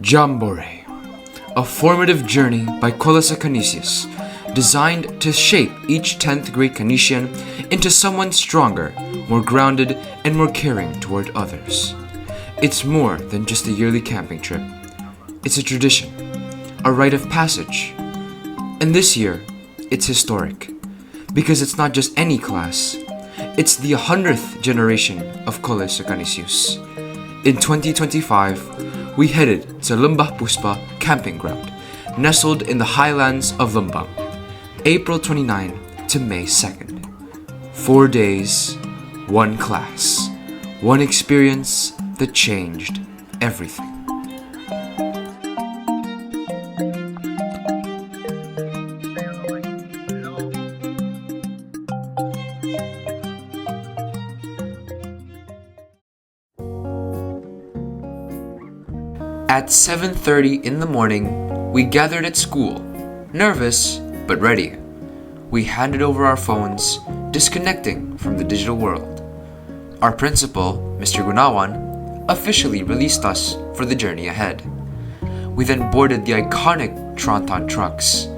Jambore, a formative journey by Kolese Kanisius, designed to shape each 10th grade Kanisian into someone stronger, more grounded, and more caring toward others. It's more than just a yearly camping trip. It's a tradition, a rite of passage. And this year, it's historic, because it's not just any class, it's the 100th generation of Kolese Kanisius. In 2025, we headed to Lembah Puspa Camping Ground, nestled in the highlands of Lembang, April 29 to May 2nd. 4 days, one class, one experience that changed everything. At 7:30 in the morning, we gathered at school, nervous but ready. We handed over our phones, disconnecting from the digital world. Our principal, Mr. Gunawan, officially released us for the journey ahead. We then boarded the iconic Tronton trucks.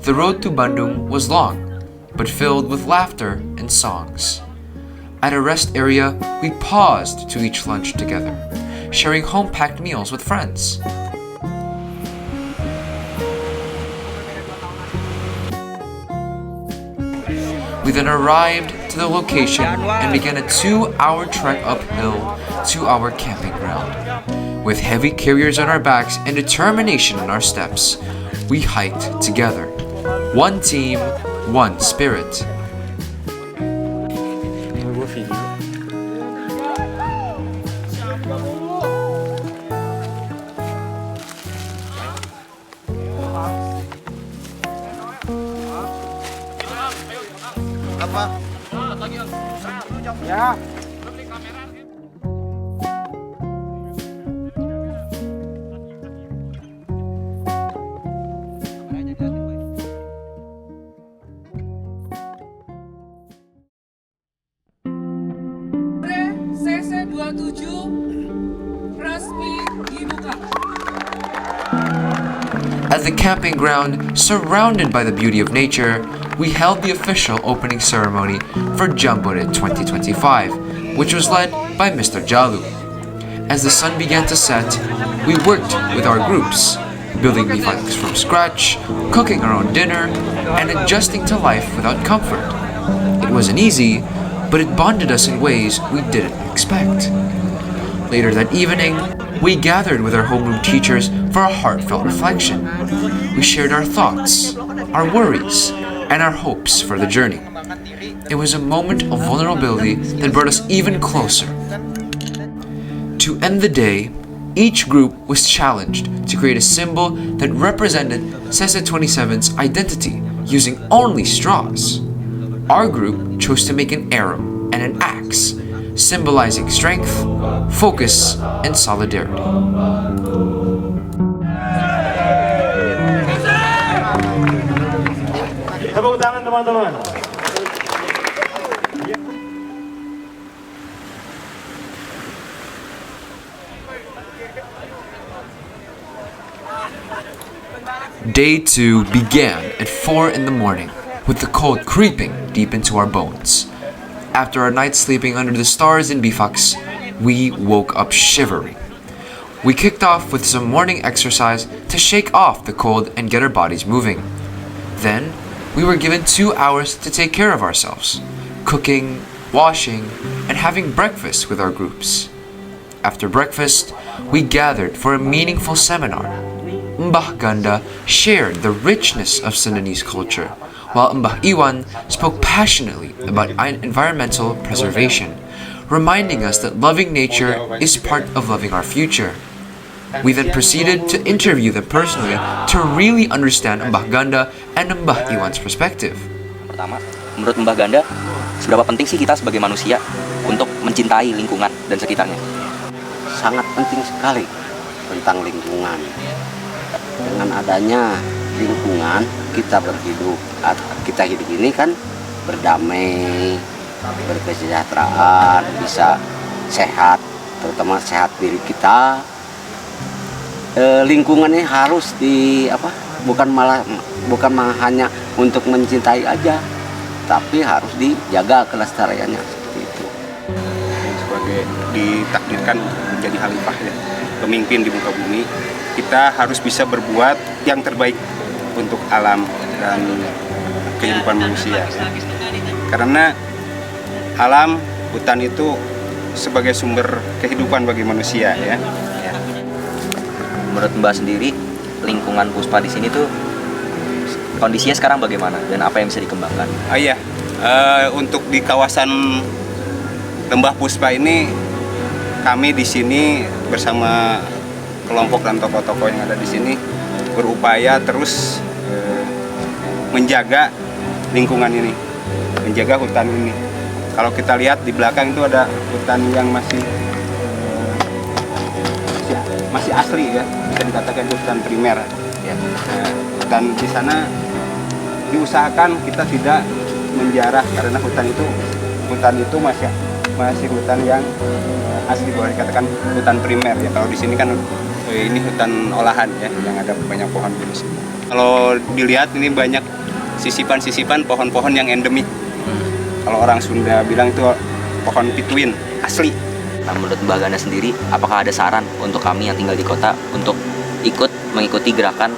The road to Bandung was long, but filled with laughter and songs. At a rest area, we paused to eat lunch together, sharing home-packed meals with friends. We then arrived to the location and began a 2-hour trek uphill to our camping ground. With heavy carriers on our backs and determination in our steps, we hiked together. One team, one spirit. CC27 resmi dibuka. At the camping ground, surrounded by the beauty of nature, we held the official opening ceremony for Jambore 2025, which was led by Mr. Jalu. As the sun began to set, we worked with our groups, building bivouacs from scratch, cooking our own dinner, and adjusting to life without comfort. It wasn't easy, but it bonded us in ways we didn't expect. Later that evening, we gathered with our homeroom teachers for a heartfelt reflection. We shared our thoughts, our worries, and our hopes for the journey. It was a moment of vulnerability that brought us even closer. To end the day, each group was challenged to create a symbol that represented CC27's identity using only straws. Our group chose to make an arrow and an axe, symbolizing strength, focus, and solidarity. Tepuk tangan teman-teman. Day 2 began at 4 in the morning, with the cold creeping deep into our bones. After our night sleeping under the stars in bivouacs, we woke up shivering. We kicked off with some morning exercise to shake off the cold and get our bodies moving. Then, we were given 2 hours to take care of ourselves, cooking, washing, and having breakfast with our groups. After breakfast, we gathered for a meaningful seminar. Mbah Ganda shared the richness of Sundanese culture, while Mbah Iwan spoke passionately about environmental preservation, reminding us that loving nature is part of loving our future. We then proceeded to interview them personally to really understand Mbah Ganda and Mbah Iwan's perspective. Pertama, menurut Mbah Ganda, seberapa penting sih kita sebagai manusia untuk mencintai lingkungan dan sekitarnya? Sangat penting sekali tentang lingkungan. Dengan adanya lingkungan, kita berhidup. Kita hidup ini kan berdamai, berkesejahteraan, bisa sehat, terutama sehat diri kita. lingkungannya harus bukan hanya untuk mencintai aja, tapi harus dijaga kelestariannya seperti itu. Sebagai ditakdirkan menjadi khalifah ya, pemimpin di muka bumi, kita harus bisa berbuat yang terbaik untuk alam dan kehidupan manusia. Karena alam, hutan itu sebagai sumber kehidupan bagi manusia ya. Menurut Mbak sendiri, lingkungan Puspa di sini tuh kondisinya sekarang bagaimana dan apa yang bisa dikembangkan? Untuk di kawasan Lembah Puspa ini, kami di sini bersama kelompok dan tokoh-tokoh yang ada di sini berupaya terus menjaga lingkungan ini, menjaga hutan ini. Kalau kita lihat di belakang itu ada hutan yang masih asli ya, bisa dikatakan itu hutan primer. Ya. Dan di sana diusahakan kita tidak menjarah karena hutan itu masih hutan yang asli, boleh dikatakan hutan primer ya. Kalau di sini kan ini hutan olahan ya, yang ada banyak pohon di sini. Kalau dilihat ini banyak sisipan-sisipan pohon-pohon yang endemik. Kalau orang Sunda bilang itu pohon pituin asli. Nah, menurut Mbak Gana sendiri, apakah ada saran untuk kami yang tinggal di kota untuk mengikuti gerakan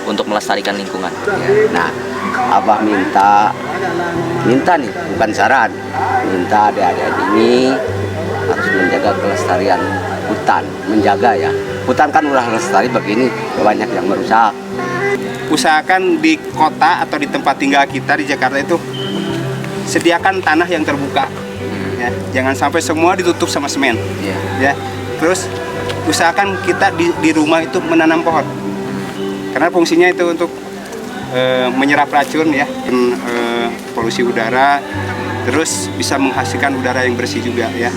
untuk melestarikan lingkungan? Nah, Abah minta nih, bukan saran, minta adik-adik ini harus menjaga kelestarian hutan, menjaga ya. Hutan kan udah lestari begini, banyak yang merusak. Usahakan di kota atau di tempat tinggal kita di Jakarta itu sediakan tanah yang terbuka. Ya, jangan sampai semua ditutup sama semen. Ya, terus usahakan kita di rumah itu menanam pohon, karena fungsinya itu untuk menyerap racun ya, polusi udara, terus bisa menghasilkan udara yang bersih juga ya.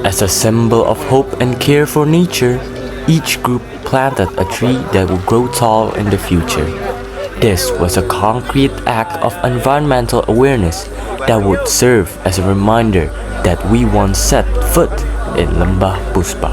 As a symbol of hope and care for nature, each group planted a tree that will grow tall in the future. This was a concrete act of environmental awareness that would serve as a reminder that we once set foot in Lembah Puspa.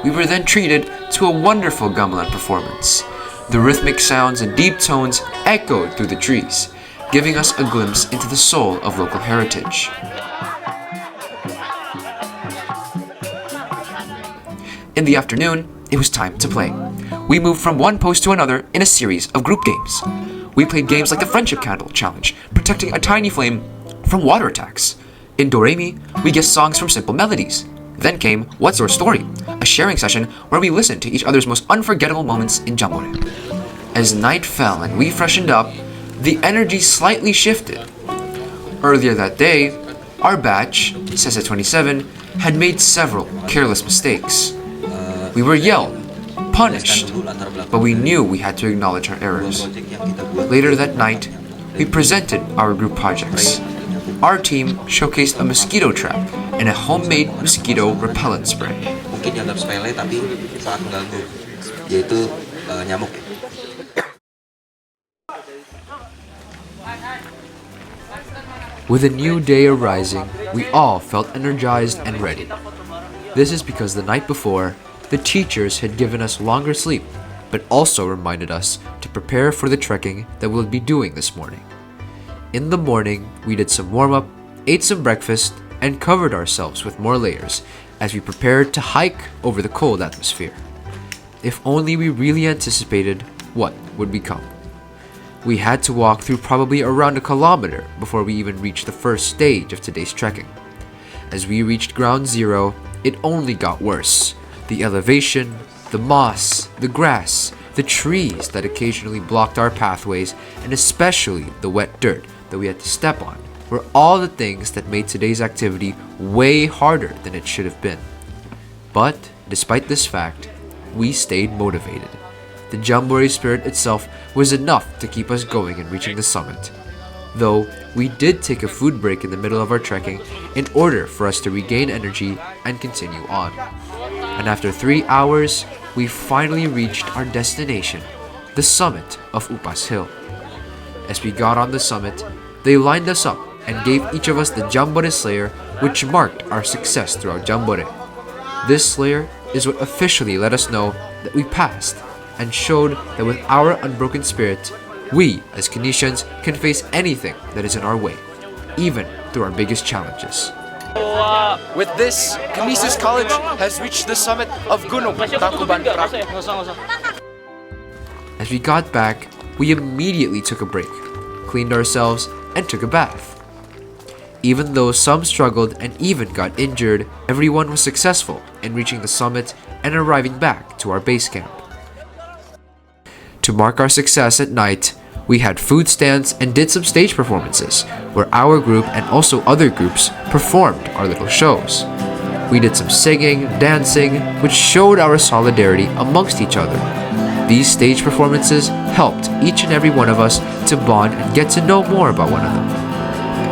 We were then treated to a wonderful gamelan performance. The rhythmic sounds and deep tones echoed through the trees, giving us a glimpse into the soul of local heritage. In the afternoon, it was time to play. We moved from one post to another in a series of group games. We played games like the Friendship Candle Challenge, protecting a tiny flame from water attacks. In Doremi, we guessed songs from simple melodies. Then came What's Your Story, a sharing session where we listened to each other's most unforgettable moments in Jambore. As night fell and we freshened up, the energy slightly shifted. Earlier that day, our batch, Kanisius'27, had made several careless mistakes. We were yelled, punished, but we knew we had to acknowledge our errors. Later that night, we presented our group projects. Our team showcased a mosquito trap and a homemade mosquito repellent spray. Mungkin dianggap sepele tapi sangat mengganggu, yaitu nyamuk. With a new day arising, we all felt energized and ready. This is because the night before, the teachers had given us longer sleep, but also reminded us to prepare for the trekking that we'll be doing this morning. In the morning, we did some warm-up, ate some breakfast, and covered ourselves with more layers as we prepared to hike over the cold atmosphere. If only we really anticipated what would become. We had to walk through probably around a kilometer before we even reached the first stage of today's trekking. As we reached ground zero, it only got worse. The elevation, the moss, the grass, the trees that occasionally blocked our pathways, and especially the wet dirt that we had to step on, were all the things that made today's activity way harder than it should have been. But, despite this fact, we stayed motivated. The Jambore spirit itself was enough to keep us going and reaching the summit. Though, we did take a food break in the middle of our trekking in order for us to regain energy and continue on. And after 3 hours, we finally reached our destination, the summit of Upas Hill. As we got on the summit, they lined us up and gave each of us the Jambore Slayer, which marked our success throughout Jambore. This Slayer is what officially let us know that we passed and showed that with our unbroken spirit, we as Kanisians can face anything that is in our way, even through our biggest challenges. With this, Kanisius College has reached the summit of Gunung Tangkuban Perahu. As we got back, we immediately took a break, cleaned ourselves, and took a bath. Even though some struggled and even got injured, everyone was successful in reaching the summit and arriving back to our base camp. To mark our success at night, we had food stands and did some stage performances, where our group and also other groups performed our little shows. We did some singing, dancing, which showed our solidarity amongst each other. These stage performances helped each and every one of us to bond and get to know more about one another.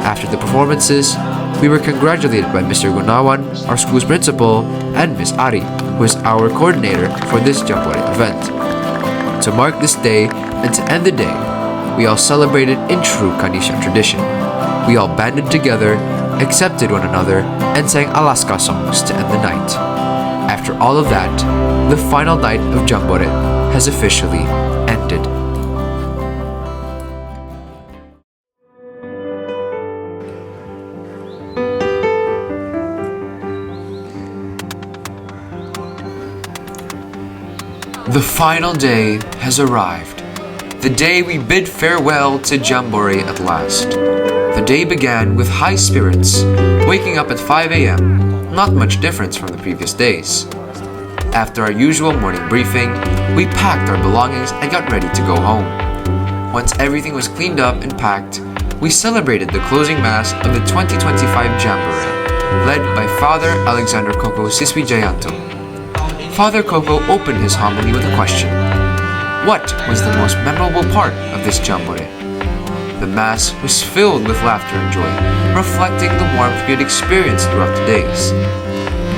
After the performances, we were congratulated by Mr. Gunawan, our school's principal, and Miss Ari, who is our coordinator for this Jambore event. To mark this day and to end the day, we all celebrated in true Kanisian tradition. We all banded together, accepted one another, and sang Alaska songs to end the night. After all of that, the final night of Jambore has officially ended. The final day has arrived. The day we bid farewell to Jambore at last. The day began with high spirits, waking up at 5 a.m., not much difference from the previous days. After our usual morning briefing, we packed our belongings and got ready to go home. Once everything was cleaned up and packed, we celebrated the closing mass of the 2025 Jambore, led by Father Alexander Coco Siswijayanto. Father Coco opened his homily with a question. What was the most memorable part of this Jambore? The Mass was filled with laughter and joy, reflecting the warmth we had experienced throughout the days.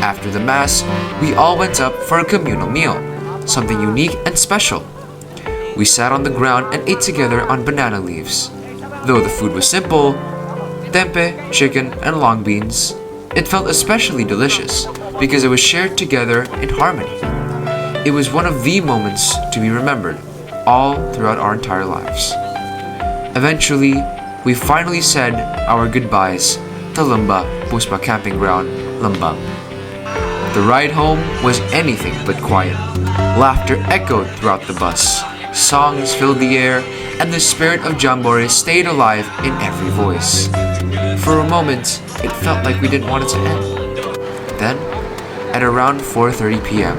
After the Mass, we all went up for a communal meal, something unique and special. We sat on the ground and ate together on banana leaves. Though the food was simple, tempe, chicken, and long beans, it felt especially delicious because it was shared together in harmony. It was one of the moments to be remembered all throughout our entire lives. Eventually, we finally said our goodbyes to Lumba Puspa Camping Ground, Lumbang. The ride home was anything but quiet. Laughter echoed throughout the bus, songs filled the air, and the spirit of Jambore stayed alive in every voice. For a moment, it felt like we didn't want it to end. Then, at around 4:30 p.m.,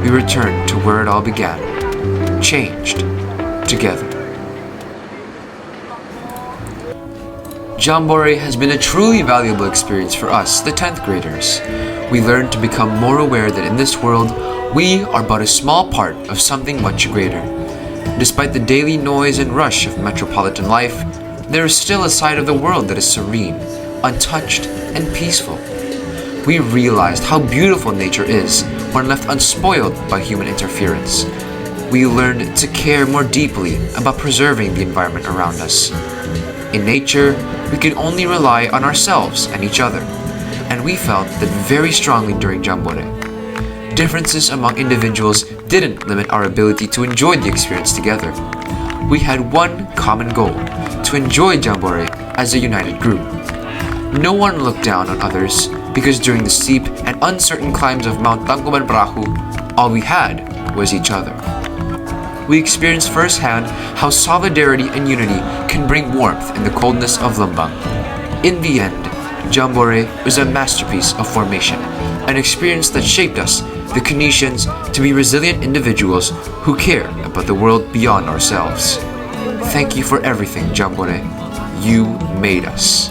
we returned to where it all began, changed together. Jambore has been a truly valuable experience for us, the 10th graders. We learned to become more aware that in this world, we are but a small part of something much greater. Despite the daily noise and rush of metropolitan life, there is still a side of the world that is serene, untouched, and peaceful. We realized how beautiful nature is when left unspoiled by human interference. We learned to care more deeply about preserving the environment around us. In nature, we could only rely on ourselves and each other, and we felt that very strongly during Jambore. Differences among individuals didn't limit our ability to enjoy the experience together. We had one common goal, to enjoy Jambore as a united group. No one looked down on others because during the steep and uncertain climbs of Mount Tangkuban Perahu, all we had was each other. We experienced firsthand how solidarity and unity can bring warmth in the coldness of Lumbang. In the end, Jambore was a masterpiece of formation, an experience that shaped us, the Kanisians, to be resilient individuals who care about the world beyond ourselves. Thank you for everything, Jambore. You made us.